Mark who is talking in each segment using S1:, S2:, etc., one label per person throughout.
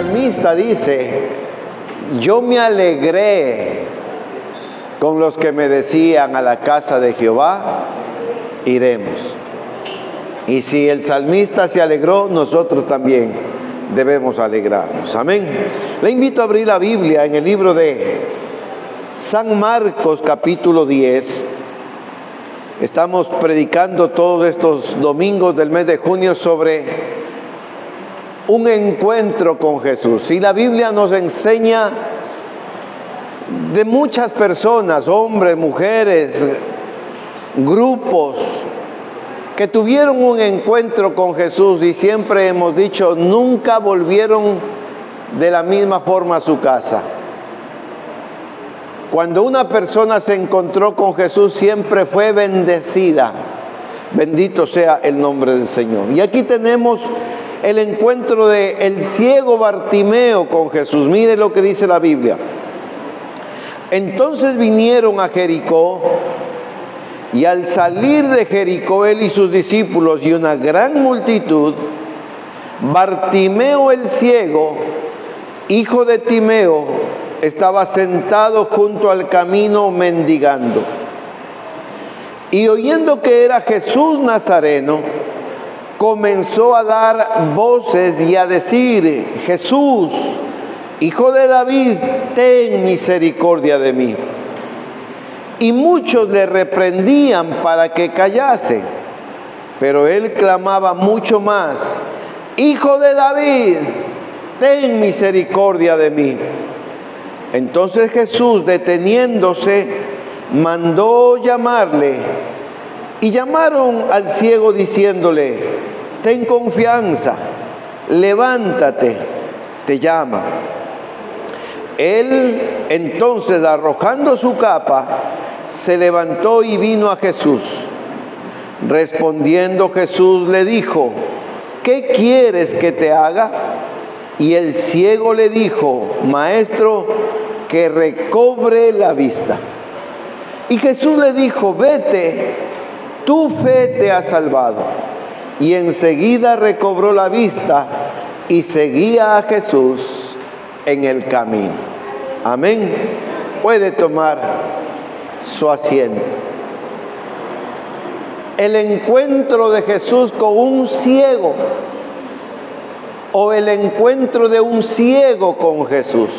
S1: salmista dice: yo me alegré con los que me decían, a la casa de Jehová iremos. Y si el salmista se alegró, nosotros también debemos alegrarnos. Amén. Le invito a abrir la Biblia en el libro de San Marcos, capítulo 10. Estamos predicando todos estos domingos del mes de junio sobre un encuentro con Jesús. Y la Biblia nos enseña de muchas personas, hombres, mujeres, grupos, que tuvieron un encuentro con Jesús y siempre hemos dicho, nunca volvieron de la misma forma a su casa. Cuando una persona se encontró con Jesús, siempre fue bendecida. Bendito sea el nombre del Señor. Y aquí tenemos el encuentro del ciego Bartimeo con Jesús. Mire lo que dice la Biblia. Entonces vinieron a Jericó, y al salir de Jericó él y sus discípulos y una gran multitud, Bartimeo el ciego, hijo de Timeo, estaba sentado junto al camino mendigando. Y oyendo que era Jesús Nazareno, comenzó a dar voces y a decir: Jesús, Hijo de David, ten misericordia de mí. Y muchos le reprendían para que callase, pero él clamaba mucho más: Hijo de David, ten misericordia de mí. Entonces Jesús, deteniéndose, mandó llamarle, y llamaron al ciego diciéndole: ten confianza, levántate, te llama. Él entonces, arrojando su capa, se levantó y vino a Jesús. Respondiendo Jesús le dijo: ¿qué quieres que te haga? Y el ciego le dijo: Maestro, que recobre la vista. Y Jesús le dijo: vete, tu fe te ha salvado. Y enseguida recobró la vista y seguía a Jesús en el camino. Amén. Puede tomar su asiento. El encuentro de Jesús con un ciego, o el encuentro de un ciego con Jesús.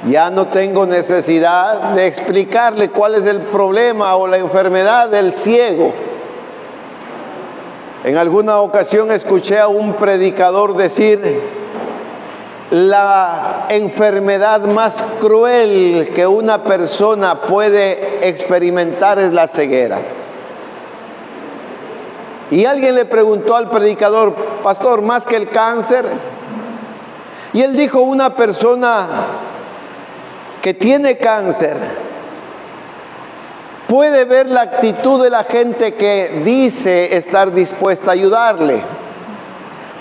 S1: Ya no tengo necesidad de explicarle cuál es el problema o la enfermedad del ciego. En alguna ocasión escuché a un predicador decir: la enfermedad más cruel que una persona puede experimentar es la ceguera. Y alguien le preguntó al predicador: pastor, ¿más que el cáncer? Y él dijo: una persona que tiene cáncer puede ver la actitud de la gente que dice estar dispuesta a ayudarle.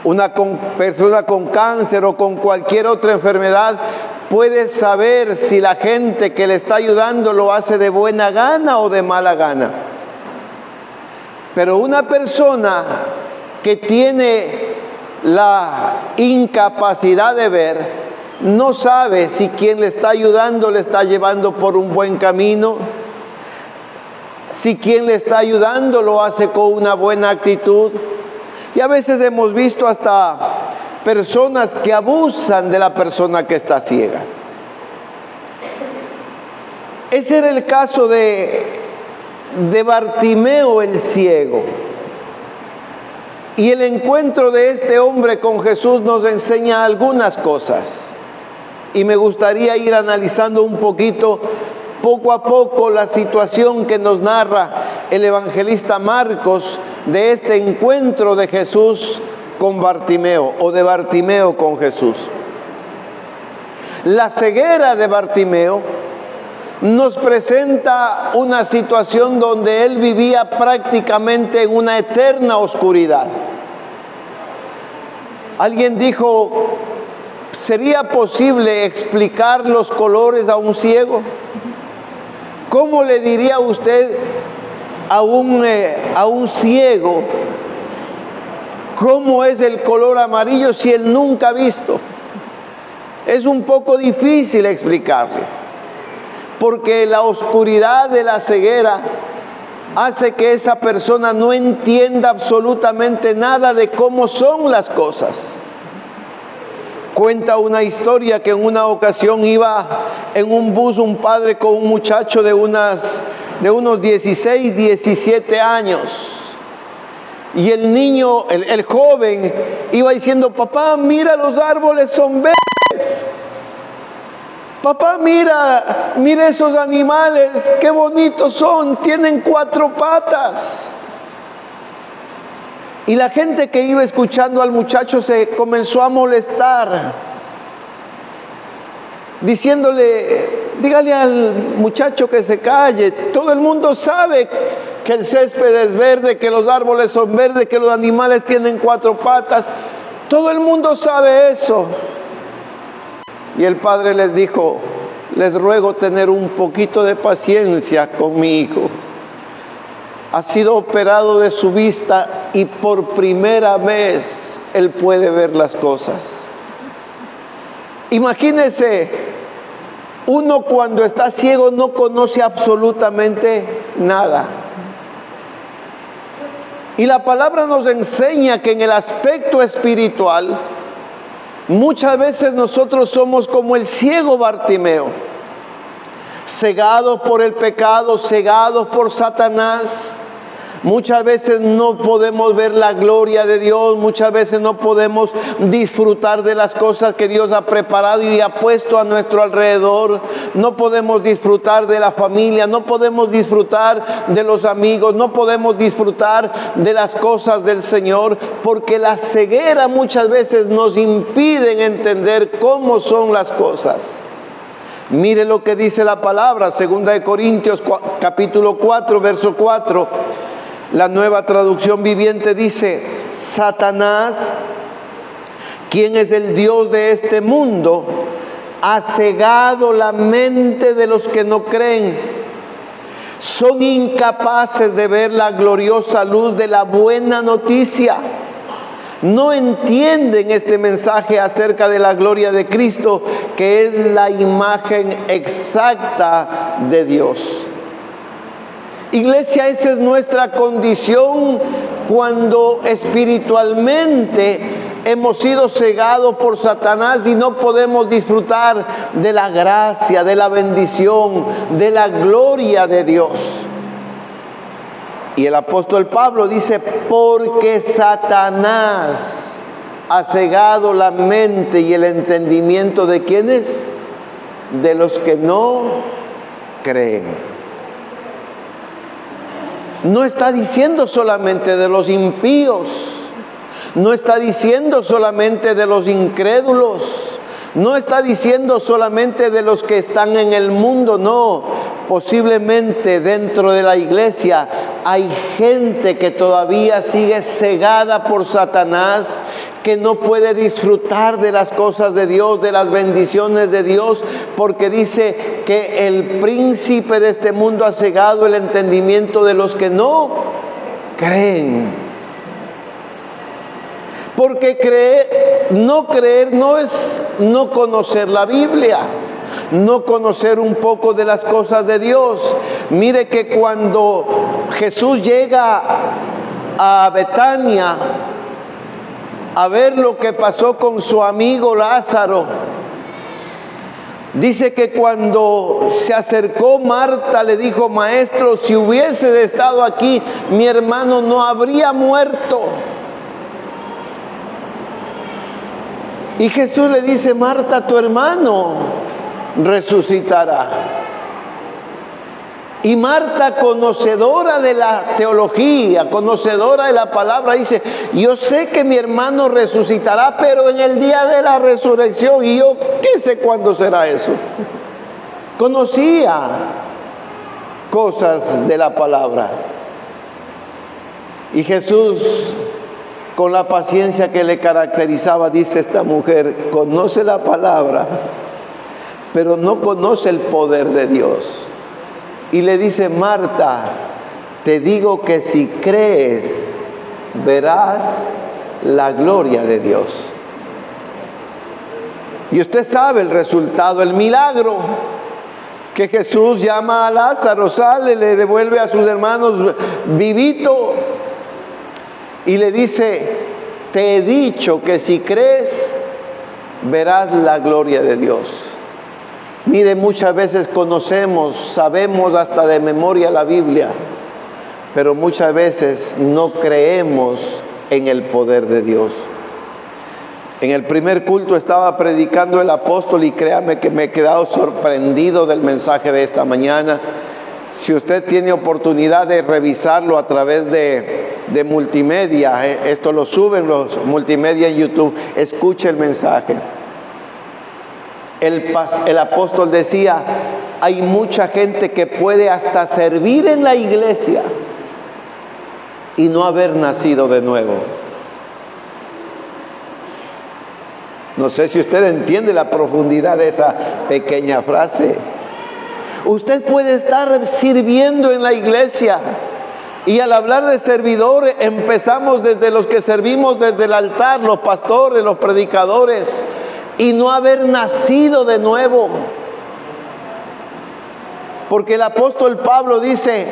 S1: Una persona con cáncer o con cualquier otra enfermedad puede saber si la gente que le está ayudando lo hace de buena gana o de mala gana. Pero una persona que tiene la incapacidad de ver, no sabe si quien le está ayudando le está llevando por un buen camino, si quien le está ayudando lo hace con una buena actitud. Y a veces hemos visto hasta personas que abusan de la persona que está ciega. Ese era el caso de Bartimeo el ciego. Y el encuentro de este hombre con Jesús nos enseña algunas cosas. Y me gustaría ir analizando un poquito, poco a poco, la situación que nos narra el evangelista Marcos de este encuentro de Jesús con Bartimeo, o de Bartimeo con Jesús. La ceguera de Bartimeo nos presenta una situación donde él vivía prácticamente en una eterna oscuridad. Alguien dijo: ¿sería posible explicar los colores a un ciego? ¿Cómo le diría usted a un ciego ¿Cómo es el color amarillo si él nunca ha visto? Es un poco difícil explicarle, porque la oscuridad de la ceguera hace que esa persona no entienda absolutamente nada de cómo son las cosas. Cuenta una historia que en una ocasión iba en un bus un padre con un muchacho de unos 16, 17 años. Y el niño, el joven, iba diciendo: papá, mira, los árboles son verdes. Papá, mira esos animales, qué bonitos son, tienen 4 patas. Y la gente que iba escuchando al muchacho se comenzó a molestar, diciéndole: dígale al muchacho que se calle, todo el mundo sabe que el césped es verde, que los árboles son verdes, que los animales tienen 4 patas, todo el mundo sabe eso. Y el padre les dijo: les ruego tener un poquito de paciencia con mi hijo. Ha sido operado de su vista y por primera vez él puede ver las cosas. Imagínense, uno cuando está ciego no conoce absolutamente nada. Y la palabra nos enseña que en el aspecto espiritual, muchas veces nosotros somos como el ciego Bartimeo, cegados por el pecado, cegados por Satanás. Muchas veces no podemos ver la gloria de Dios, muchas veces no podemos disfrutar de las cosas que Dios ha preparado y ha puesto a nuestro alrededor. No podemos disfrutar de la familia, no podemos disfrutar de los amigos, no podemos disfrutar de las cosas del Señor, porque la ceguera muchas veces nos impide entender cómo son las cosas. Mire lo que dice la palabra, 2 Corintios capítulo 4, verso 4. La Nueva Traducción Viviente dice: Satanás, quien es el Dios de este mundo, ha cegado la mente de los que no creen. Son incapaces de ver la gloriosa luz de la buena noticia. No entienden este mensaje acerca de la gloria de Cristo, que es la imagen exacta de Dios. Iglesia, esa es nuestra condición cuando espiritualmente hemos sido cegados por Satanás y no podemos disfrutar de la gracia, de la bendición, de la gloria de Dios. Y el apóstol Pablo dice: porque Satanás ha cegado la mente y el entendimiento de ¿quiénes? De los que no creen. No está diciendo solamente de los impíos, no está diciendo solamente de los incrédulos, no está diciendo solamente de los que están en el mundo, no. Posiblemente dentro de la iglesia hay gente que todavía sigue cegada por Satanás, que no puede disfrutar de las cosas de Dios, de las bendiciones de Dios, porque dice que el príncipe de este mundo ha cegado el entendimiento de los que no creen. Porque no creer no es no conocer la Biblia, no conocer un poco de las cosas de Dios. Mire que cuando Jesús llega a Betania a ver lo que pasó con su amigo Lázaro, dice que cuando se acercó Marta le dijo: maestro, si hubieses estado aquí, mi hermano no habría muerto. Y Jesús le dice: Marta, tu hermano resucitará. Y Marta, conocedora de la teología, conocedora de la palabra, dice: yo sé que mi hermano resucitará, pero en el día de la resurrección. Y yo, ¿qué sé cuándo será eso? Conocía cosas de la palabra. Y Jesús, con la paciencia que le caracterizaba, dice: esta mujer conoce la palabra, pero no conoce el poder de Dios. Y le dice: Marta, te digo que si crees, verás la gloria de Dios. Y usted sabe el resultado, el milagro, que Jesús llama a Lázaro, sale, le devuelve a sus hermanos vivito y le dice: te he dicho que si crees, verás la gloria de Dios. Mire, muchas veces conocemos, sabemos hasta de memoria la Biblia, pero muchas veces no creemos en el poder de Dios. En el primer culto estaba predicando el apóstol y créame que me he quedado sorprendido del mensaje de esta mañana. Si usted tiene oportunidad de revisarlo a través de multimedia, esto lo suben los multimedia en YouTube, escuche el mensaje. El apóstol decía: hay mucha gente que puede hasta servir en la iglesia y no haber nacido de nuevo. No sé si usted entiende la profundidad de esa pequeña frase. Usted puede estar sirviendo en la iglesia y al hablar de servidores empezamos desde los que servimos desde el altar, los pastores, los predicadores, y no haber nacido de nuevo. Porque el apóstol Pablo dice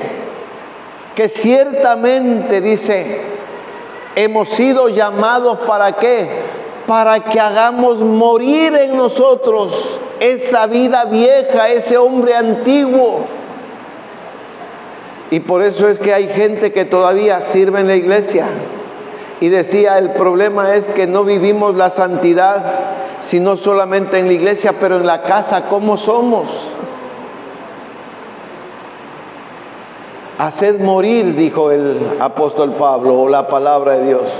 S1: que ciertamente, dice, hemos sido llamados ¿para qué? Para que hagamos morir en nosotros esa vida vieja, ese hombre antiguo. Y por eso es que hay gente que todavía sirve en la iglesia. Y decía, el problema es que no vivimos la santidad, sino solamente en la iglesia, pero en la casa, ¿cómo somos? Haced morir, dijo el apóstol Pablo, o la palabra de Dios.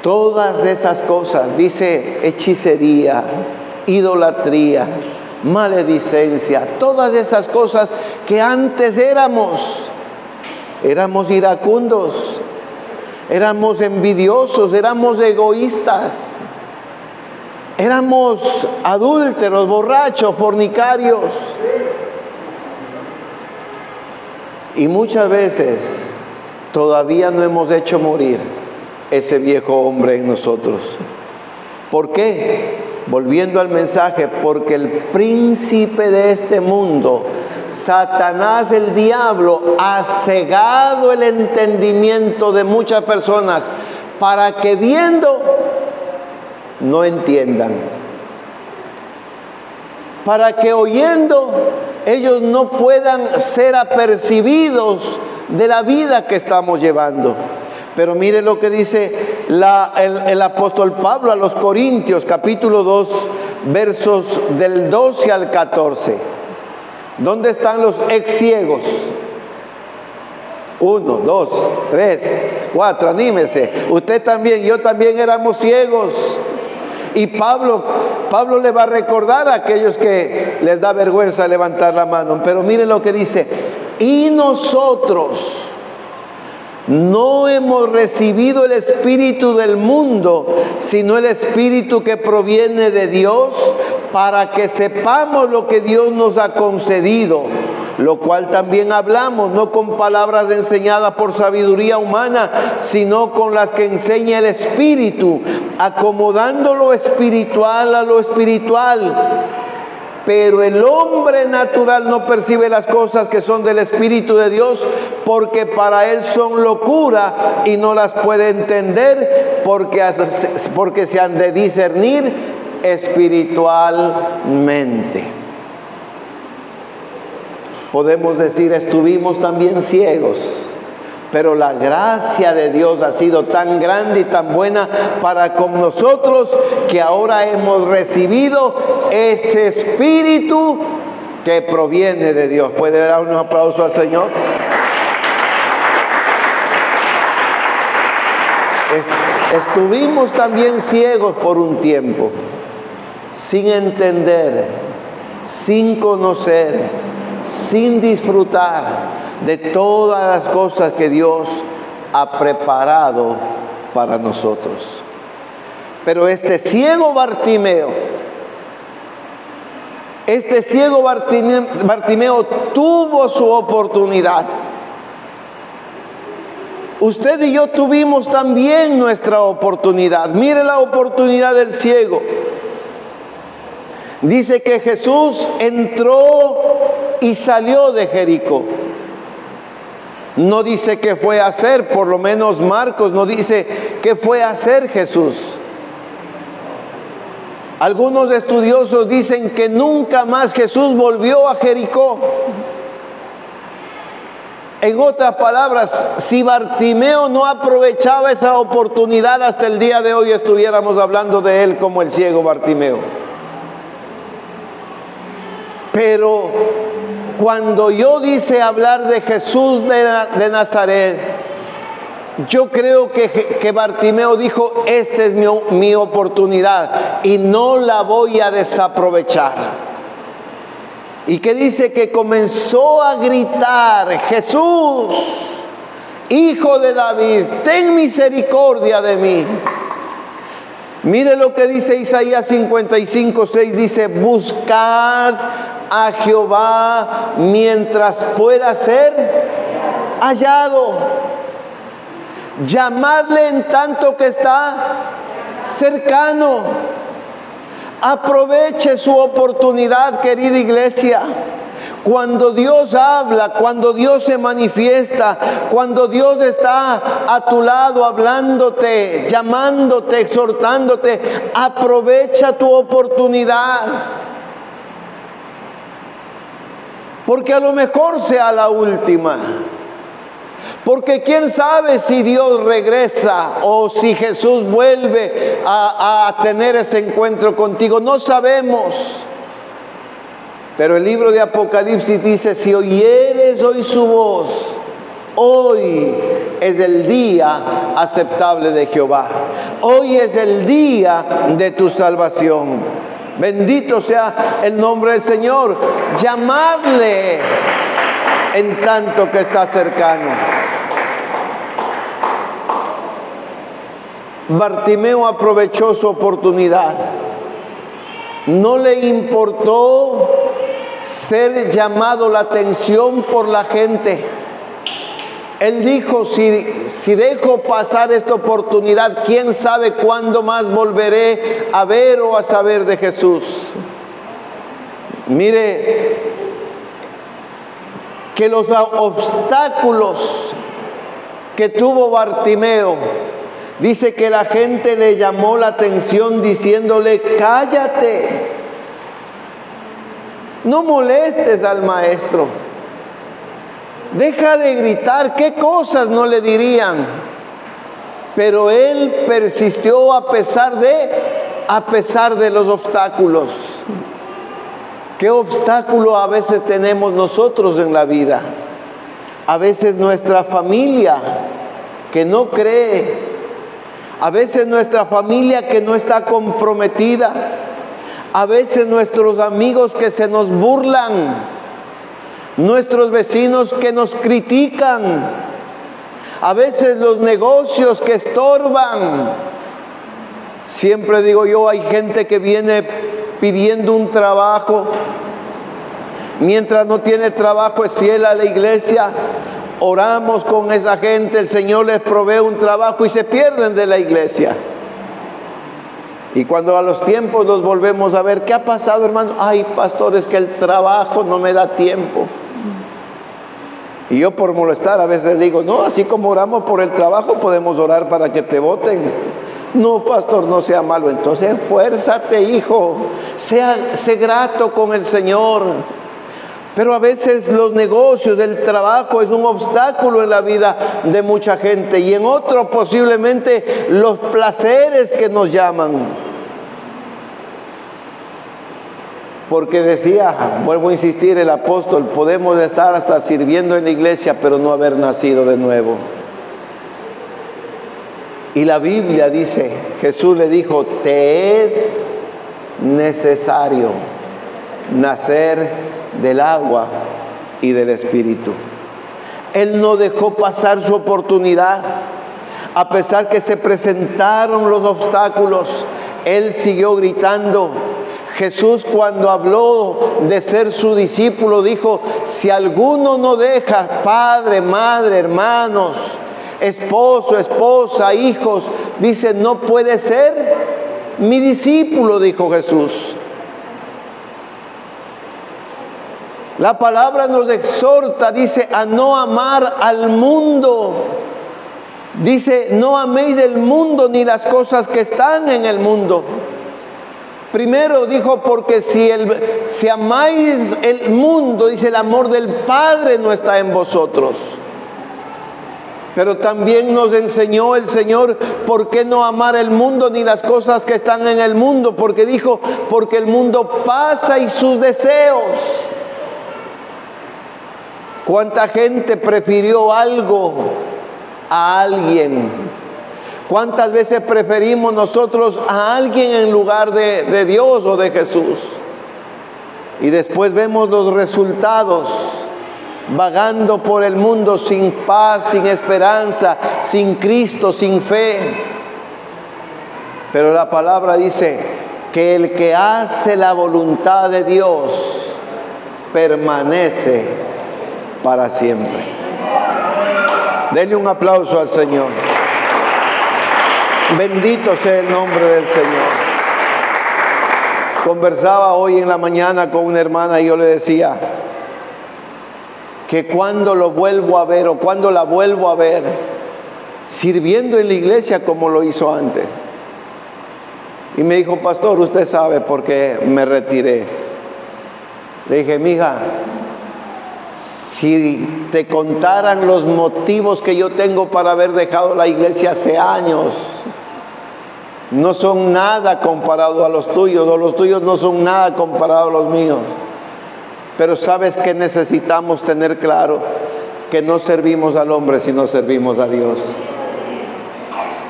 S1: Todas esas cosas, dice, hechicería, idolatría, maledicencia, todas esas cosas que antes éramos iracundos, éramos envidiosos, éramos egoístas, éramos adúlteros, borrachos, fornicarios. Y muchas veces todavía no hemos hecho morir ese viejo hombre en nosotros. ¿Por qué? Volviendo al mensaje, porque el príncipe de este mundo, Satanás, el diablo, ha cegado el entendimiento de muchas personas para que viendo no entiendan, para que oyendo ellos no puedan ser apercibidos de la vida que estamos llevando. Pero mire lo que dice el apóstol Pablo a los Corintios, capítulo 2, versos del 12 al 14. ¿Dónde están los ex ciegos? 1, 2, 3, 4, anímese. Usted también, yo también éramos ciegos. Y Pablo le va a recordar a aquellos que les da vergüenza levantar la mano. Pero mire lo que dice: y nosotros no hemos recibido el espíritu del mundo, sino el espíritu que proviene de Dios, para que sepamos lo que Dios nos ha concedido, lo cual también hablamos, no con palabras enseñadas por sabiduría humana, sino con las que enseña el Espíritu, acomodando lo espiritual a lo espiritual. Pero el hombre natural no percibe las cosas que son del Espíritu de Dios, porque para él son locura y no las puede entender, porque se han de discernir espiritualmente. Podemos decir, estuvimos también ciegos, pero la gracia de Dios ha sido tan grande y tan buena para con nosotros, que ahora hemos recibido ese espíritu que proviene de Dios. ¿Puede dar un aplauso al Señor? Estuvimos también ciegos por un tiempo, sin entender, sin conocer, sin disfrutar de todas las cosas que Dios ha preparado para nosotros. Pero este ciego Bartimeo tuvo su oportunidad. Usted y yo tuvimos también nuestra oportunidad. Mire la oportunidad del ciego. Dice que Jesús entró y salió de Jericó. No dice qué fue a hacer, por lo menos Marcos no dice qué fue a hacer Jesús. Algunos estudiosos dicen que nunca más Jesús volvió a Jericó. En otras palabras, si Bartimeo no aprovechaba esa oportunidad, hasta el día de hoy estuviéramos hablando de él como el ciego Bartimeo. Pero cuando yo dice hablar de Jesús de Nazaret, yo creo que Bartimeo dijo, esta es mi oportunidad y no la voy a desaprovechar. Y que dice que comenzó a gritar, Jesús, Hijo de David, ten misericordia de mí. Mire lo que dice Isaías 55:6, dice, buscad a Jehová mientras pueda ser hallado. Llamadle en tanto que está cercano. Aproveche su oportunidad, querida iglesia. Cuando Dios habla, cuando Dios se manifiesta, cuando Dios está a tu lado hablándote, llamándote, exhortándote, aprovecha tu oportunidad. Porque a lo mejor sea la última. Porque quién sabe si Dios regresa o si Jesús vuelve a tener ese encuentro contigo. No sabemos. Pero el libro de Apocalipsis dice, si oyeres hoy su voz, hoy es el día aceptable de Jehová. Hoy es el día de tu salvación. Bendito sea el nombre del Señor. Llamadle en tanto que está cercano. Bartimeo aprovechó su oportunidad. No le importó ser llamado la atención por la gente. Él dijo, si dejo pasar esta oportunidad, quién sabe cuándo más volveré a ver o a saber de Jesús. Mire, que los obstáculos que tuvo Bartimeo, dice que la gente le llamó la atención diciéndole, cállate, no molestes al maestro, deja de gritar, qué cosas no le dirían. Pero él persistió a pesar de los obstáculos. ¿Qué obstáculo a veces tenemos nosotros en la vida? A veces nuestra familia que no cree, a veces nuestra familia que no está comprometida, a veces nuestros amigos que se nos burlan, nuestros vecinos que nos critican, a veces los negocios que estorban. Siempre digo yo, hay gente que viene pidiendo un trabajo, mientras no tiene trabajo es fiel a la iglesia. Oramos con esa gente, el Señor les provee un trabajo y se pierden de la iglesia. Y cuando a los tiempos los volvemos a ver, ¿qué ha pasado, hermano? Ay, pastor, es que el trabajo no me da tiempo. Y yo por molestar a veces digo, no, así como oramos por el trabajo, podemos orar para que te voten. No, pastor, no sea malo. Entonces, esfuérzate, hijo. Sé grato con el Señor. Pero a veces los negocios, el trabajo es un obstáculo en la vida de mucha gente. Y en otro posiblemente los placeres que nos llaman. Porque decía, vuelvo a insistir, el apóstol, podemos estar hasta sirviendo en la iglesia, pero no haber nacido de nuevo. Y la Biblia dice, Jesús le dijo, te es necesario nacer del agua y del Espíritu. Él no dejó pasar su oportunidad. A pesar que se presentaron los obstáculos, Él siguió gritando. Jesús, cuando habló de ser su discípulo, dijo, si alguno no deja padre, madre, hermanos, esposo, esposa, hijos, dice, no puede ser mi discípulo, dijo Jesús. La palabra nos exhorta, dice, a no amar al mundo. Dice, no améis el mundo ni las cosas que están en el mundo. Primero dijo, porque si amáis el mundo, dice, el amor del Padre no está en vosotros. Pero también nos enseñó el Señor por qué no amar el mundo ni las cosas que están en el mundo. Porque dijo, porque el mundo pasa y sus deseos. ¿Cuánta gente prefirió algo a alguien? ¿Cuántas veces preferimos nosotros a alguien en lugar de Dios o de Jesús? Y después vemos los resultados, vagando por el mundo sin paz, sin esperanza, sin Cristo, sin fe. Pero la palabra dice que el que hace la voluntad de Dios permanece para siempre. Denle un aplauso al Señor. Bendito sea el nombre del Señor. Conversaba hoy en la mañana con una hermana y yo le decía que cuando lo vuelvo a ver o cuando la vuelvo a ver sirviendo en la iglesia como lo hizo antes. Y me dijo, pastor, usted sabe por qué me retiré. Le dije, mija, si te contaran los motivos que yo tengo para haber dejado la iglesia hace años, no son nada comparado a los tuyos, o los tuyos no son nada comparado a los míos. Pero sabes que necesitamos tener claro que no servimos al hombre, sino servimos a Dios.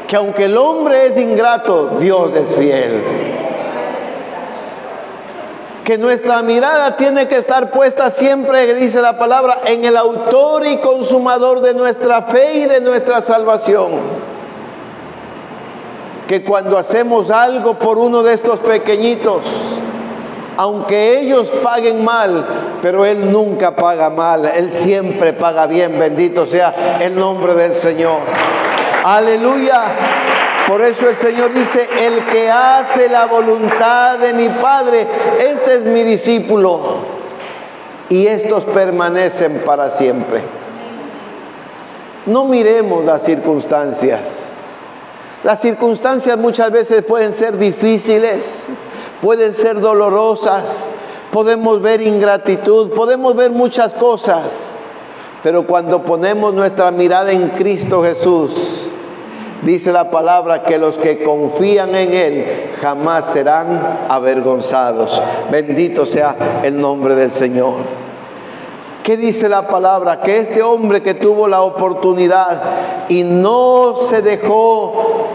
S1: Que aunque el hombre es ingrato, Dios es fiel. Que nuestra mirada tiene que estar puesta siempre, dice la palabra, en el autor y consumador de nuestra fe y de nuestra salvación. Que cuando hacemos algo por uno de estos pequeñitos, aunque ellos paguen mal, pero Él nunca paga mal, Él siempre paga bien. Bendito sea el nombre del Señor. Aleluya. Por eso el Señor dice, el que hace la voluntad de mi Padre, este es mi discípulo. Y estos permanecen para siempre. No miremos las circunstancias. Las circunstancias muchas veces pueden ser difíciles, pueden ser dolorosas, podemos ver ingratitud, podemos ver muchas cosas. Pero cuando ponemos nuestra mirada en Cristo Jesús, dice la palabra que los que confían en Él jamás serán avergonzados. Bendito sea el nombre del Señor. ¿Qué dice la palabra? Que este hombre que tuvo la oportunidad y no se dejó,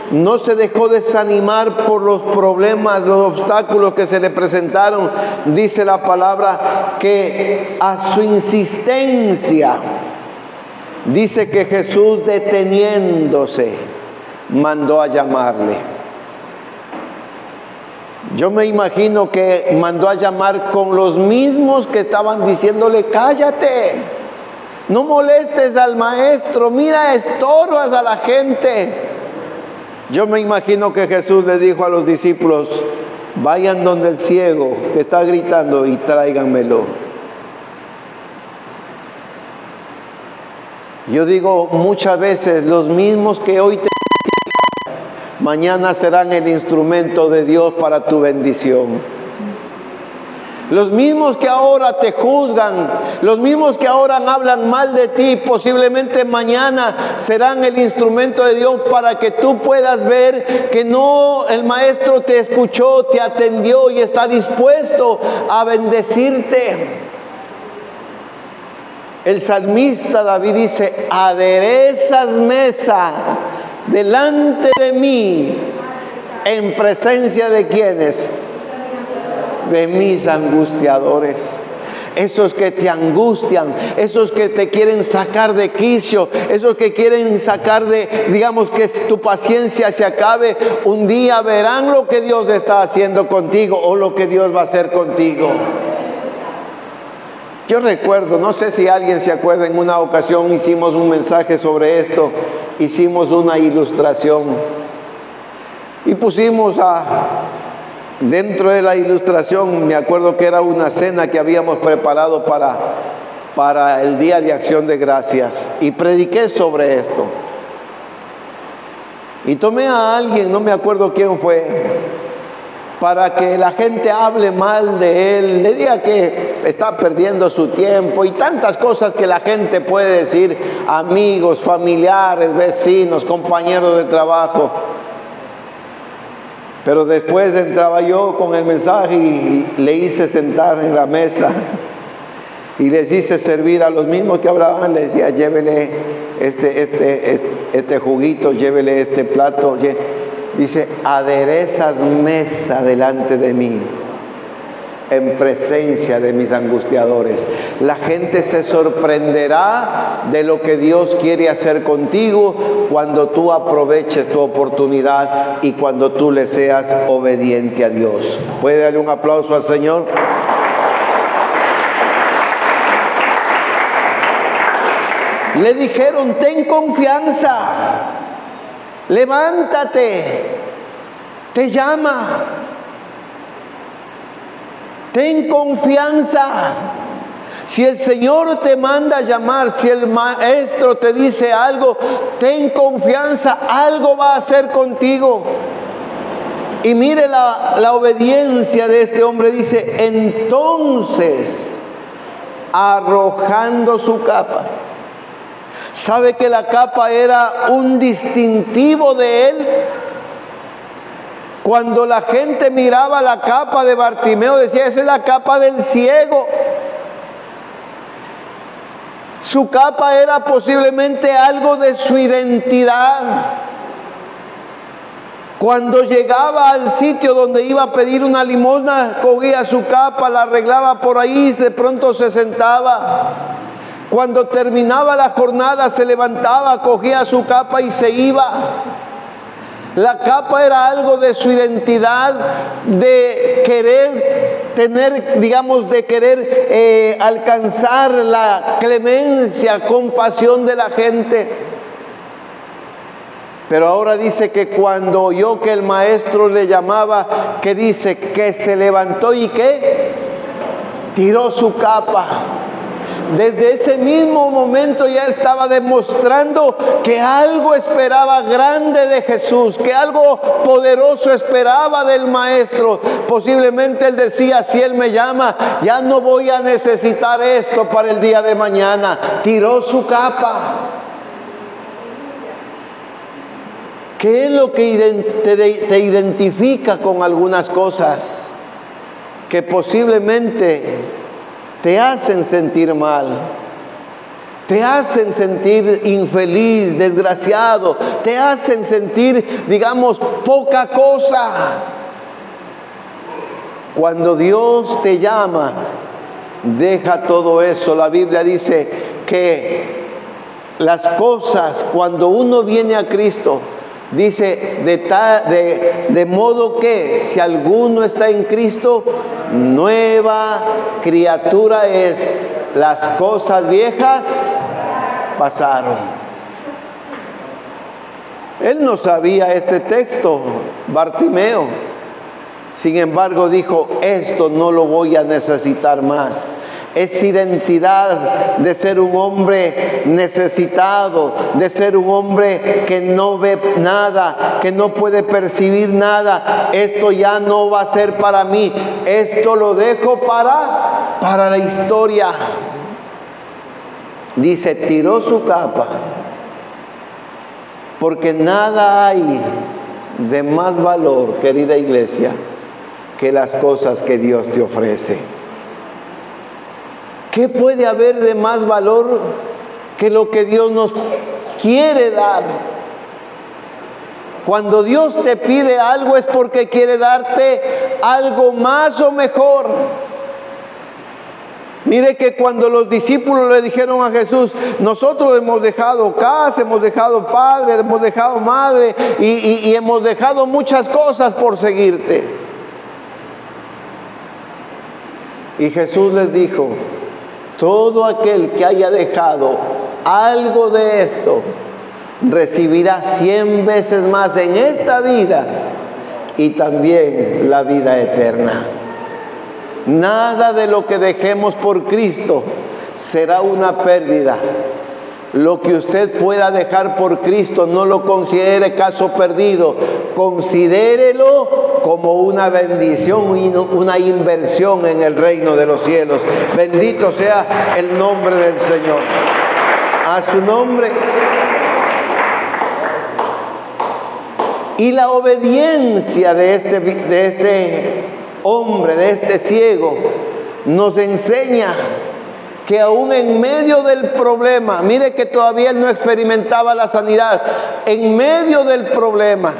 S1: no se dejó desanimar por los problemas, los obstáculos que se le presentaron, dice la palabra que a su insistencia, dice que Jesús, deteniéndose, mandó a llamarle. Yo me imagino que mandó a llamar con los mismos que estaban diciéndole, cállate, no molestes al maestro, mira, estorbas a la gente. Yo me imagino que Jesús le dijo a los discípulos, vayan donde el ciego que está gritando y tráiganmelo. Yo digo muchas veces, los mismos que hoy te mañana serán el instrumento de Dios para tu bendición. Los mismos que ahora te juzgan, los mismos que ahora hablan mal de ti, posiblemente mañana serán el instrumento de Dios para que tú puedas ver que no, el maestro te escuchó, te atendió y está dispuesto a bendecirte. El salmista David dice, aderezas mesa delante de mí, en presencia de ¿quiénes? De mis angustiadores. Esos que te angustian, esos que te quieren sacar de quicio, esos que quieren sacar de, que tu paciencia se acabe, un día verán lo que Dios está haciendo contigo o lo que Dios va a hacer contigo. Yo recuerdo, no sé si alguien se acuerda, en una ocasión hicimos un mensaje sobre esto, hicimos una ilustración y pusimos dentro de la ilustración, me acuerdo que era una cena que habíamos preparado para el Día de Acción de Gracias, y prediqué sobre esto. Y tomé a alguien, no me acuerdo quién fue, para que la gente hable mal de él, le diga que está perdiendo su tiempo y tantas cosas que la gente puede decir, amigos, familiares, vecinos, compañeros de trabajo. Pero después entraba yo con el mensaje y le hice sentar en la mesa y les hice servir a los mismos que hablaban. Les decía, llévele este juguito, llévele este plato. Dice, aderezas mesa delante de mí en presencia de mis angustiadores. La gente se sorprenderá de lo que Dios quiere hacer contigo cuando tú aproveches tu oportunidad y cuando tú le seas obediente a Dios. ¿Puede darle un aplauso al Señor? Le dijeron, ten confianza, levántate, te llama. Ten confianza. Si el Señor te manda a llamar, si el maestro te dice algo, ten confianza, algo va a hacer contigo. Y mire la obediencia de este hombre, dice, entonces, arrojando su capa. ¿Sabe que la capa era un distintivo de él? Cuando la gente miraba la capa de Bartimeo, decía, esa es la capa del ciego. Su capa era posiblemente algo de su identidad. Cuando llegaba al sitio donde iba a pedir una limosna, cogía su capa, la arreglaba por ahí y de pronto se sentaba. Cuando terminaba la jornada, se levantaba, cogía su capa y se iba. La capa era algo de su identidad, de querer tener, digamos, de querer alcanzar la clemencia, compasión de la gente. Pero ahora dice que cuando oyó que el maestro le llamaba, que dice que se levantó y que tiró su capa. Desde ese mismo momento ya estaba demostrando que algo esperaba grande de Jesús, que algo poderoso esperaba del maestro. Posiblemente él decía, si él me llama, ya no voy a necesitar esto para el día de mañana. Tiró su capa. ¿Qué es lo que te identifica con algunas cosas que posiblemente te hacen sentir mal, te hacen sentir infeliz, desgraciado, te hacen sentir, digamos, poca cosa? Cuando Dios te llama, deja todo eso. La Biblia dice que las cosas, cuando uno viene a Cristo, dice, de modo que si alguno está en Cristo, nueva criatura es. Las cosas viejas pasaron. Él no sabía este texto, Bartimeo. Sin embargo, dijo, esto no lo voy a necesitar más. Es identidad de ser un hombre necesitado, de ser un hombre que no ve nada, que no puede percibir nada. Esto ya no va a ser para mí, esto lo dejo para la historia. Dice, tiró su capa, porque nada hay de más valor, querida iglesia, que las cosas que Dios te ofrece. ¿Qué puede haber de más valor que lo que Dios nos quiere dar? Cuando Dios te pide algo es porque quiere darte algo más o mejor. Mire que cuando los discípulos le dijeron a Jesús, nosotros hemos dejado casa, hemos dejado padre, hemos dejado madre y hemos dejado muchas cosas por seguirte. Y Jesús les dijo, todo aquel que haya dejado algo de esto, recibirá 100 veces más en esta vida y también la vida eterna. Nada de lo que dejemos por Cristo será una pérdida. Lo que usted pueda dejar por Cristo, no lo considere caso perdido, considérelo como una bendición y una inversión en el reino de los cielos. Bendito sea el nombre del Señor. A su nombre. Y la obediencia de este hombre, de este ciego, nos enseña que aún en medio del problema, mire que todavía él no experimentaba la sanidad, en medio del problema,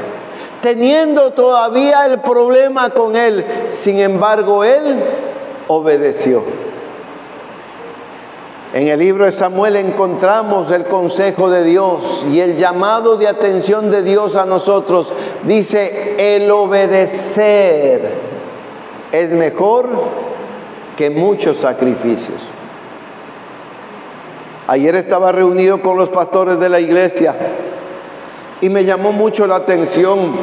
S1: teniendo todavía el problema con él, sin embargo él obedeció. En el libro de Samuel encontramos el consejo de Dios y el llamado de atención de Dios a nosotros. Dice, el obedecer es mejor que muchos sacrificios. Ayer estaba reunido con los pastores de la iglesia y me llamó mucho la atención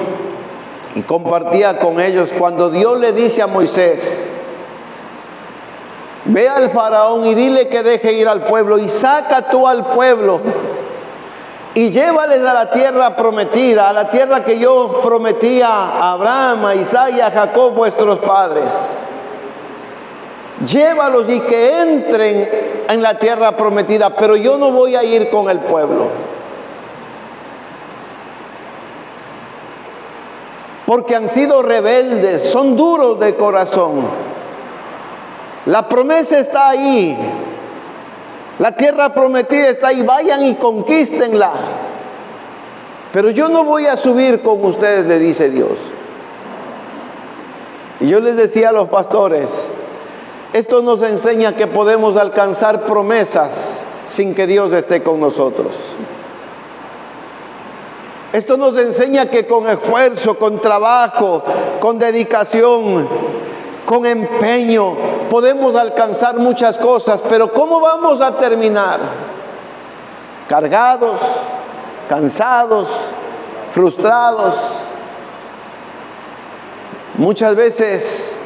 S1: y compartía con ellos cuando Dios le dice a Moisés, ve al faraón y dile que deje ir al pueblo y saca tú al pueblo y llévales a la tierra prometida, a la tierra que yo prometí a Abraham, a Isaac y a Jacob, vuestros padres. Llévalos y que entren en la tierra prometida, pero yo no voy a ir con el pueblo. Porque han sido rebeldes, son duros de corazón. La promesa está ahí. La tierra prometida está ahí. Vayan y conquístenla. Pero yo no voy a subir con ustedes, le dice Dios. Y yo les decía a los pastores, esto nos enseña que podemos alcanzar promesas sin que Dios esté con nosotros. Esto nos enseña que con esfuerzo, con trabajo, con dedicación, con empeño, podemos alcanzar muchas cosas, pero ¿cómo vamos a terminar? Cargados, cansados, frustrados. Muchas veces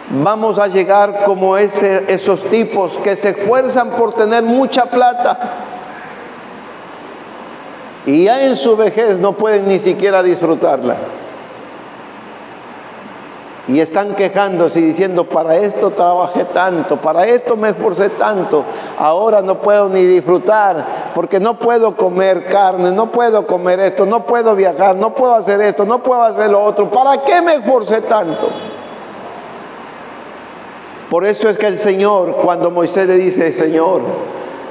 S1: vamos a llegar como esos tipos que se esfuerzan por tener mucha plata y ya en su vejez no pueden ni siquiera disfrutarla. Y están quejándose y diciendo, para esto trabajé tanto, para esto me esforcé tanto, ahora no puedo ni disfrutar, porque no puedo comer carne, no puedo comer esto, no puedo viajar, no puedo hacer esto, no puedo hacer lo otro. ¿Para qué me esforcé tanto? Por eso es que el Señor, cuando Moisés le dice, Señor,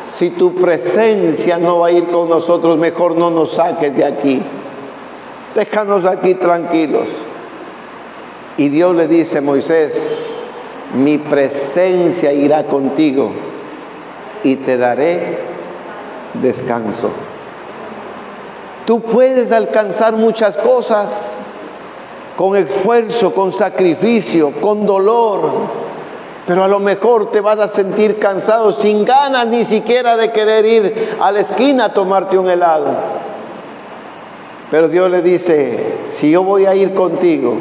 S1: si tu presencia no va a ir con nosotros, mejor no nos saques de aquí. Déjanos aquí tranquilos. Y Dios le dice, Moisés, mi presencia irá contigo y te daré descanso. Tú puedes alcanzar muchas cosas con esfuerzo, con sacrificio, con dolor, pero a lo mejor te vas a sentir cansado, sin ganas ni siquiera de querer ir a la esquina a tomarte un helado. Pero Dios le dice, si yo voy a ir contigo,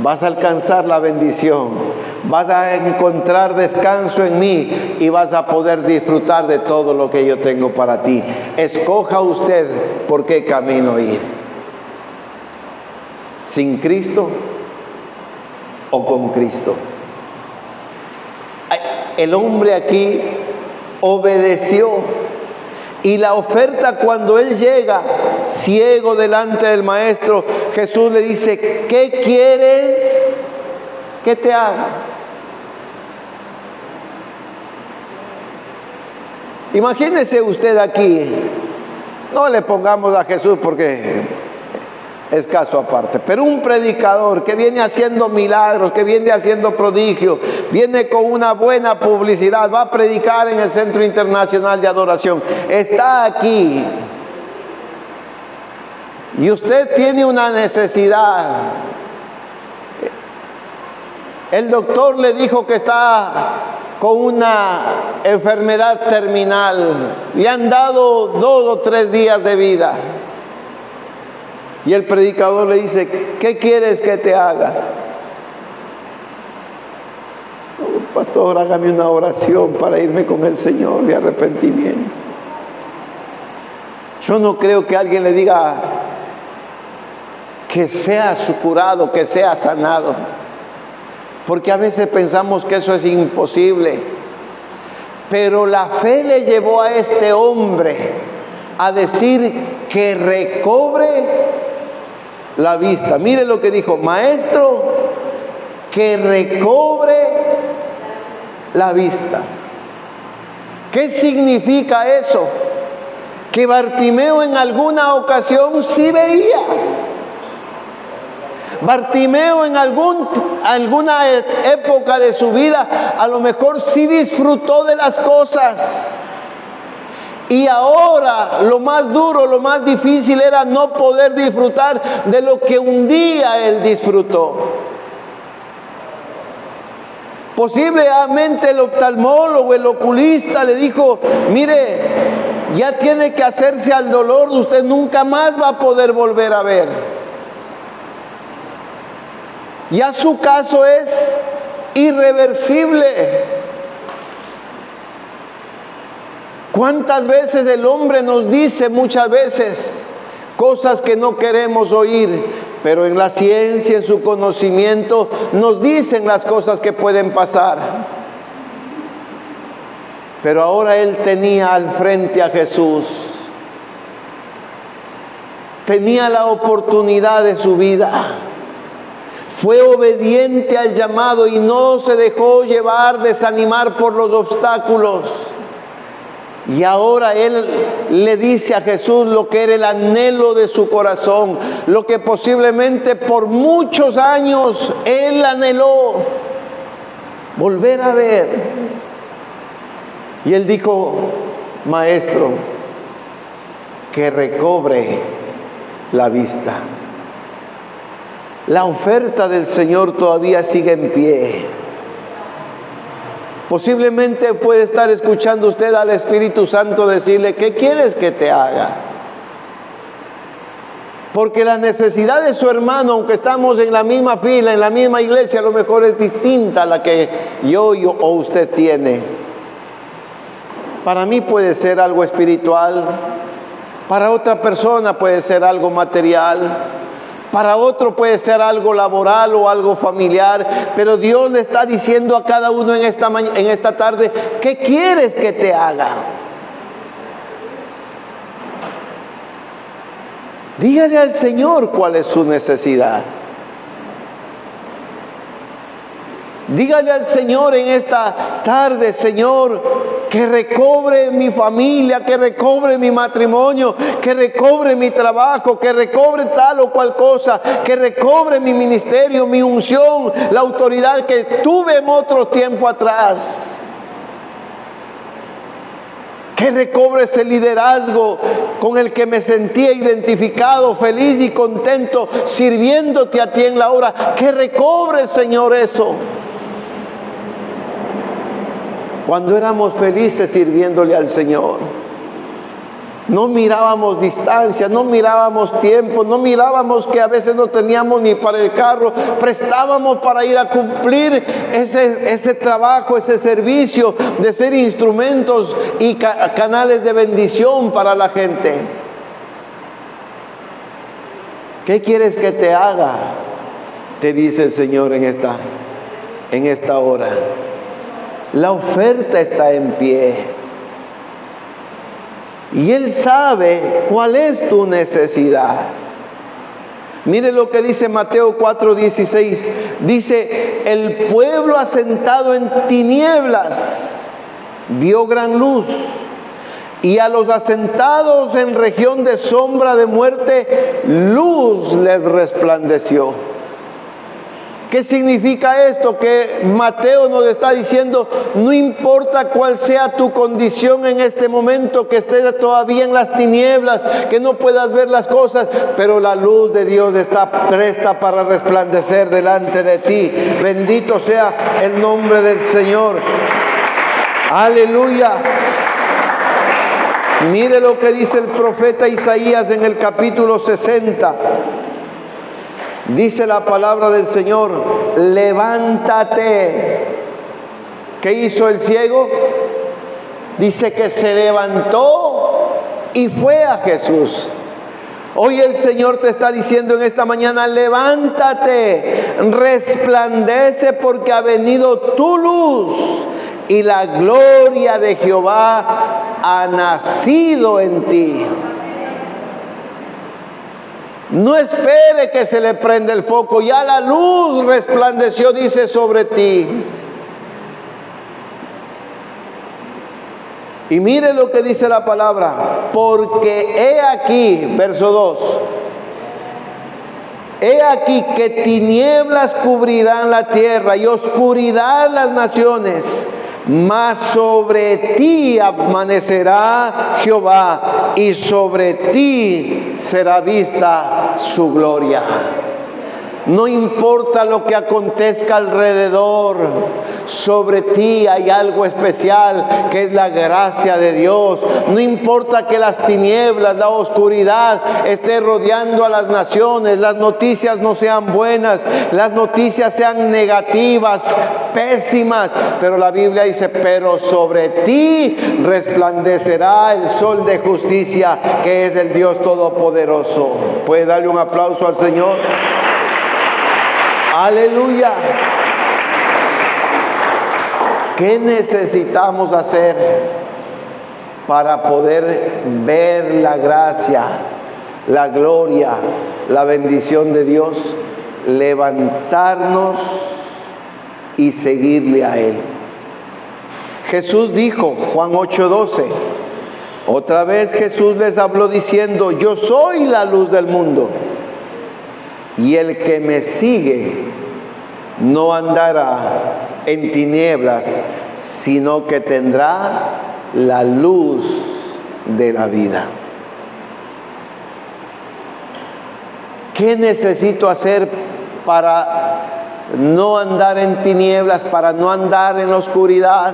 S1: vas a alcanzar la bendición, vas a encontrar descanso en mí y vas a poder disfrutar de todo lo que yo tengo para ti. Escoja usted por qué camino ir. ¿Sin Cristo o con Cristo? El hombre aquí obedeció. Y la oferta, cuando él llega ciego delante del maestro, Jesús le dice, ¿qué quieres que te haga? Imagínese usted aquí, no le pongamos a Jesús porque es caso aparte, pero un predicador que viene haciendo milagros, que viene haciendo prodigios, viene con una buena publicidad, va a predicar en el Centro Internacional de Adoración, está aquí y usted tiene una necesidad. El doctor le dijo que está con una enfermedad terminal. Le han dado 2 o 3 días de vida. Y el predicador le dice, ¿qué quieres que te haga? Pastor, hágame una oración para irme con el Señor de arrepentimiento. Yo no creo que alguien le diga que sea curado, que sea sanado, porque a veces pensamos que eso es imposible. Pero la fe le llevó a este hombre a decir que recobre la vista. Mire lo que dijo, maestro, que recobre la vista. ¿Qué significa eso? Que Bartimeo en alguna ocasión sí veía. Bartimeo en alguna época de su vida a lo mejor sí disfrutó de las cosas. Y ahora lo más duro, lo más difícil era no poder disfrutar de lo que un día él disfrutó. Posiblemente el oftalmólogo, el oculista le dijo, mire, ya tiene que hacerse al dolor, usted nunca más va a poder volver a ver. Ya su caso es irreversible. ¿Cuántas veces el hombre nos dice muchas veces cosas que no queremos oír? Pero en la ciencia, en su conocimiento, nos dicen las cosas que pueden pasar. Pero ahora él tenía al frente a Jesús. Tenía la oportunidad de su vida. Fue obediente al llamado y no se dejó llevar, desanimar por los obstáculos. Y ahora él le dice a Jesús lo que era el anhelo de su corazón, lo que posiblemente por muchos años él anheló, volver a ver. Y él dijo, maestro, que recobre la vista. La oferta del Señor todavía sigue en pie. Posiblemente puede estar escuchando usted al Espíritu Santo decirle, ¿qué quieres que te haga? Porque la necesidad de su hermano, aunque estamos en la misma fila, en la misma iglesia, a lo mejor es distinta a la que yo o usted tiene. Para mí puede ser algo espiritual, para otra persona puede ser algo material, para otro puede ser algo laboral o algo familiar, pero Dios le está diciendo a cada uno en esta tarde, ¿qué quieres que te haga? Dígale al Señor cuál es su necesidad. Dígale al Señor en esta tarde, Señor, que recobre mi familia, que recobre mi matrimonio, que recobre mi trabajo, que recobre tal o cual cosa, que recobre mi ministerio, mi unción, la autoridad que tuve en otro tiempo atrás. Que recobre ese liderazgo con el que me sentía identificado, feliz y contento, sirviéndote a ti en la hora. Que recobre, Señor, eso. Cuando éramos felices sirviéndole al Señor, no mirábamos distancia, no mirábamos tiempo, no mirábamos que a veces no teníamos ni para el carro, prestábamos para ir a cumplir ese trabajo, ese servicio de ser instrumentos y canales de bendición para la gente. ¿Qué quieres que te haga? Te dice el Señor en esta hora. La oferta está en pie. Y Él sabe cuál es tu necesidad. Mire lo que dice Mateo 4:16. Dice, el pueblo asentado en tinieblas vio gran luz. Y a los asentados en región de sombra de muerte, luz les resplandeció. ¿Qué significa esto? Que Mateo nos está diciendo, no importa cuál sea tu condición en este momento, que estés todavía en las tinieblas, que no puedas ver las cosas, pero la luz de Dios está presta para resplandecer delante de ti. Bendito sea el nombre del Señor. Aleluya. Mire lo que dice el profeta Isaías en el capítulo 60. Dice la palabra del Señor: levántate. ¿Qué hizo el ciego? Dice que se levantó y fue a Jesús. Hoy el Señor te está diciendo en esta mañana: levántate, resplandece, porque ha venido tu luz y la gloria de Jehová ha nacido en ti. No espere que se le prenda el foco, ya la luz resplandeció, dice, sobre ti. Y mire lo que dice la palabra: porque he aquí, verso 2, he aquí que tinieblas cubrirán la tierra y oscuridad las naciones, mas sobre ti amanecerá Jehová y sobre ti será vista su gloria. No importa lo que acontezca alrededor, sobre ti hay algo especial, que es la gracia de Dios. No importa que las tinieblas, la oscuridad esté rodeando a las naciones, las noticias no sean buenas, las noticias sean negativas, pésimas, pero la Biblia dice: pero sobre ti resplandecerá el sol de justicia, que es el Dios Todopoderoso. ¿Puede darle un aplauso al Señor? Aleluya. ¿Qué necesitamos hacer para poder ver la gracia, la gloria, la bendición de Dios? Levantarnos y seguirle a Él. Jesús dijo, Juan 8:12, otra vez Jesús les habló diciendo: yo soy la luz del mundo. Y el que me sigue no andará en tinieblas, sino que tendrá la luz de la vida. ¿Qué necesito hacer para no andar en tinieblas, para no andar en la oscuridad,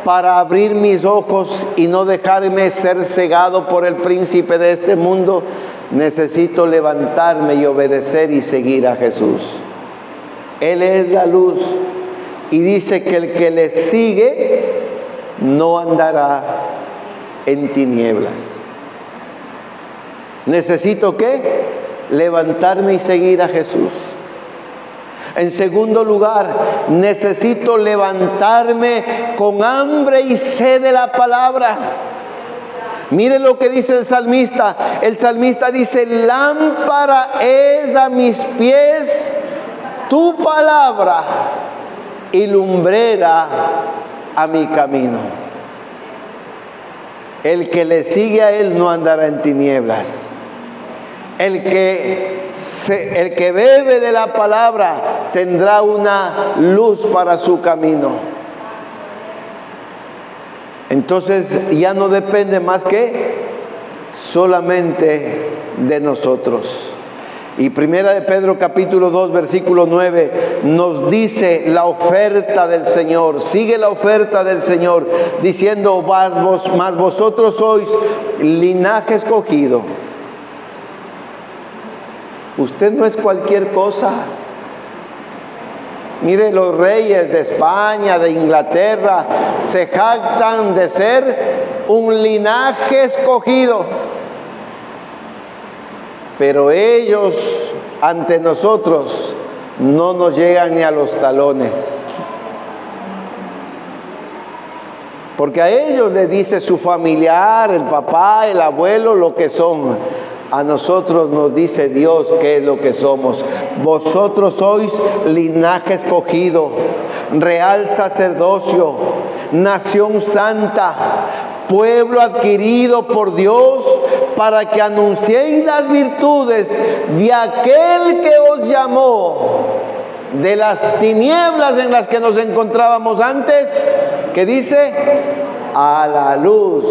S1: para abrir mis ojos y no dejarme ser cegado por el príncipe de este mundo? Necesito levantarme y obedecer y seguir a Jesús. Él es la luz y dice que el que le sigue no andará en tinieblas. ¿Necesito qué? Levantarme y seguir a Jesús. En segundo lugar, necesito levantarme con hambre y sed de la palabra. Mire lo que dice el salmista. El salmista dice: lámpara es a mis pies tu palabra y lumbrera a mi camino. El que le sigue a Él no andará en tinieblas. El que bebe de la palabra tendrá una luz para su camino. Entonces ya no depende más que solamente de nosotros. Y primera de Pedro capítulo 2 versículo 9 nos dice la oferta del Señor. Sigue la oferta del Señor diciendo: mas vosotros sois linaje escogido. Usted no es cualquier cosa. Mire, los reyes de España, de Inglaterra, se jactan de ser un linaje escogido. Pero ellos, ante nosotros, no nos llegan ni a los talones. Porque a ellos les dice su familiar, el papá, el abuelo, lo que son. A nosotros nos dice Dios qué es lo que somos. Vosotros sois linaje escogido, real sacerdocio, nación santa, pueblo adquirido por Dios, para que anunciéis las virtudes de aquel que os llamó de las tinieblas en las que nos encontrábamos antes, que dice, a la luz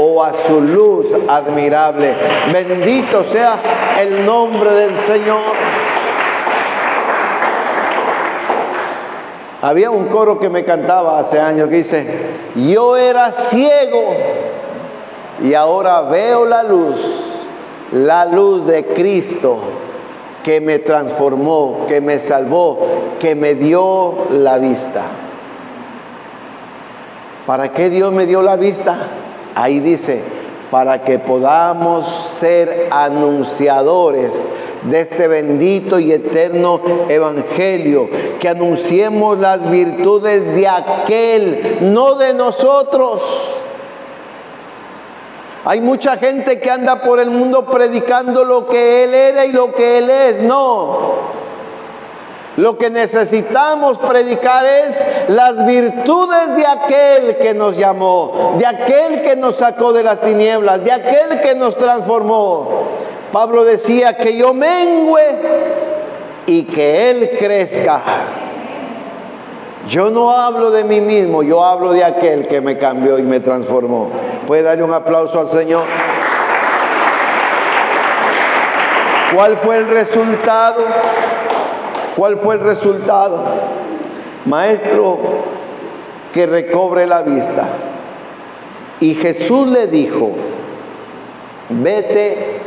S1: o a su luz admirable. Bendito sea el nombre del Señor. Había un coro que me cantaba hace años que dice: yo era ciego y ahora veo la luz de Cristo que me transformó, que me salvó, que me dio la vista. ¿Para qué Dios me dio la vista? Ahí dice: para que podamos ser anunciadores de este bendito y eterno evangelio, que anunciemos las virtudes de aquel, no de nosotros. Hay mucha gente que anda por el mundo predicando lo que Él era y lo que Él es. No. Lo que necesitamos predicar es las virtudes de aquel que nos llamó, de aquel que nos sacó de las tinieblas, de aquel que nos transformó. Pablo decía: que yo mengüe y que Él crezca. Yo no hablo de mí mismo, yo hablo de aquel que me cambió y me transformó. ¿Puede darle un aplauso al Señor? ¿Cuál fue el resultado? ¿Cuál fue el resultado? Maestro, que recobre la vista. Y Jesús le dijo: vete,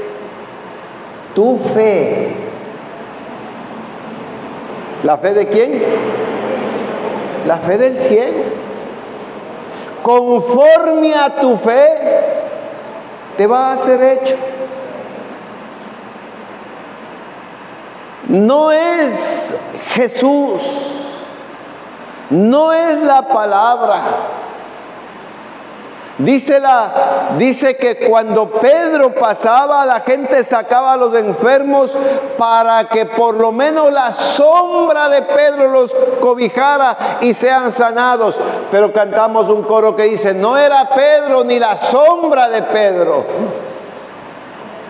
S1: tu fe. ¿La fe de quién? La fe del ciego. Conforme a tu fe, te va a ser hecho. No es Jesús, no es la palabra. Dice que cuando Pedro pasaba, la gente sacaba a los enfermos para que por lo menos la sombra de Pedro los cobijara y sean sanados. Pero cantamos un coro que dice: no era Pedro ni la sombra de Pedro,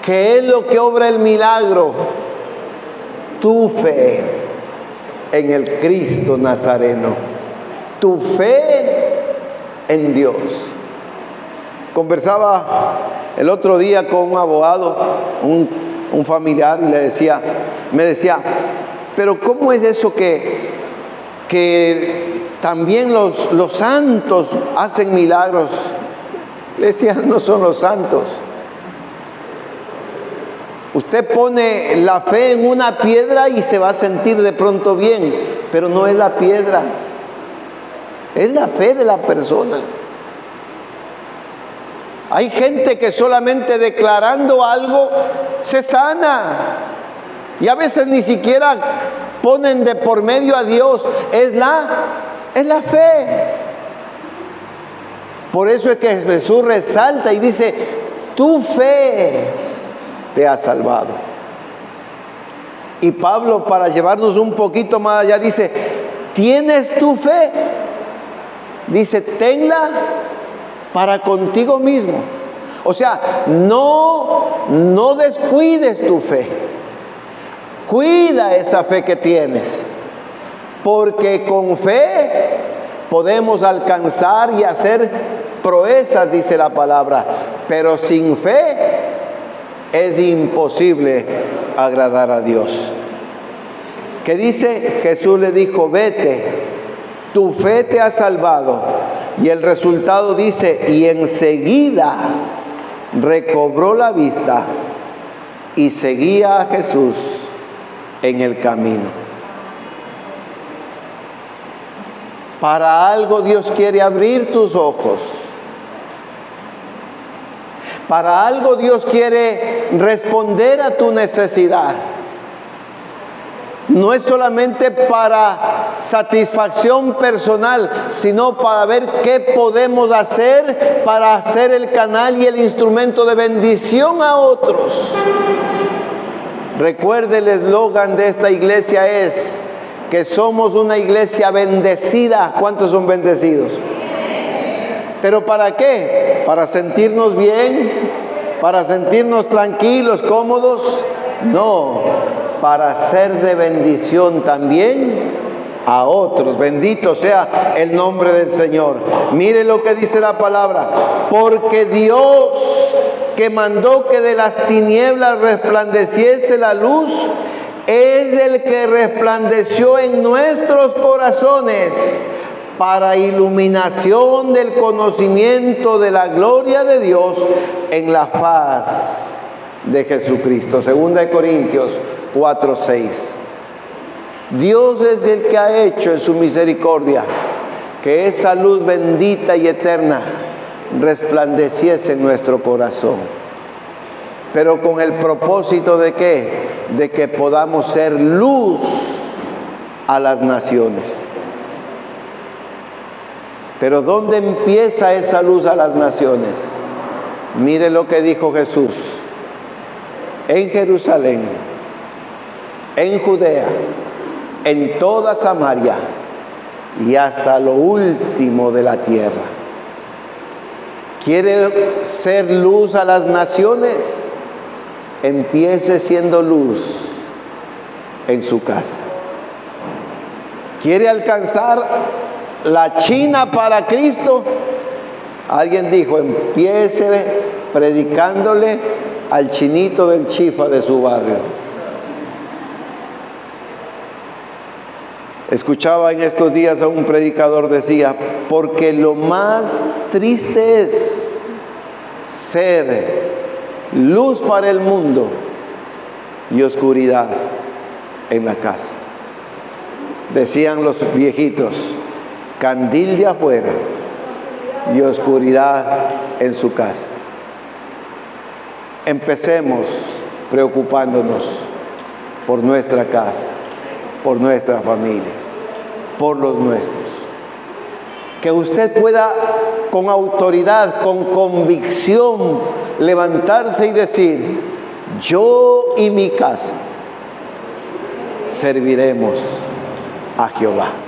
S1: que es lo que obra el milagro. Tu fe en el Cristo Nazareno, tu fe en Dios. Conversaba el otro día con un abogado, un familiar, y me decía: pero ¿cómo es eso que también los santos hacen milagros? Le decía: no son los santos. Usted pone la fe en una piedra y se va a sentir de pronto bien, pero no es la piedra, es la fe de la persona. Hay gente que solamente declarando algo se sana, y a veces ni siquiera ponen de por medio a Dios, es la fe. Por eso es que Jesús resalta y dice: tu fe te ha salvado. Y Pablo, para llevarnos un poquito más allá, dice: ¿tienes tu fe? Dice: tenla para contigo mismo. O sea, no descuides tu fe. Cuida esa fe que tienes, porque con fe podemos alcanzar y hacer proezas, dice la palabra, pero sin fe es imposible agradar a Dios. ¿Qué dice? Jesús le dijo: vete, tu fe te ha salvado. Y el resultado dice: y enseguida recobró la vista y seguía a Jesús en el camino. Para algo Dios quiere abrir tus ojos. Para algo Dios quiere responder a tu necesidad. No es solamente para satisfacción personal, sino para ver qué podemos hacer para ser el canal y el instrumento de bendición a otros. Recuerde, el eslogan de esta iglesia es que somos una iglesia bendecida. ¿Cuántos son bendecidos? ¿Pero para qué? ¿Para sentirnos bien? ¿Para sentirnos tranquilos, cómodos? No, para ser de bendición también a otros. Bendito sea el nombre del Señor. Mire lo que dice la palabra: porque Dios, que mandó que de las tinieblas resplandeciese la luz, es el que resplandeció en nuestros corazones para iluminación del conocimiento de la gloria de Dios en la faz de Jesucristo. 2 Corintios 4:6. Dios es el que ha hecho en su misericordia que esa luz bendita y eterna resplandeciese en nuestro corazón. Pero con el propósito ¿de qué? De que podamos ser luz a las naciones. Pero ¿dónde empieza esa luz a las naciones? Mire lo que dijo Jesús. En Jerusalén, en Judea, en toda Samaria y hasta lo último de la tierra. ¿Quiere ser luz a las naciones? Empiece siendo luz en su casa. ¿Quiere alcanzar la China para Cristo? Alguien dijo, empiece predicándole al chinito del chifa de su barrio. Escuchaba en estos días a un predicador, decía, porque lo más triste es ser luz para el mundo y oscuridad en la casa. Decían los viejitos, candil de afuera y oscuridad en su casa. Empecemos preocupándonos por nuestra casa, por nuestra familia, por los nuestros. Que usted pueda con autoridad, con convicción, levantarse y decir, yo y mi casa serviremos a Jehová.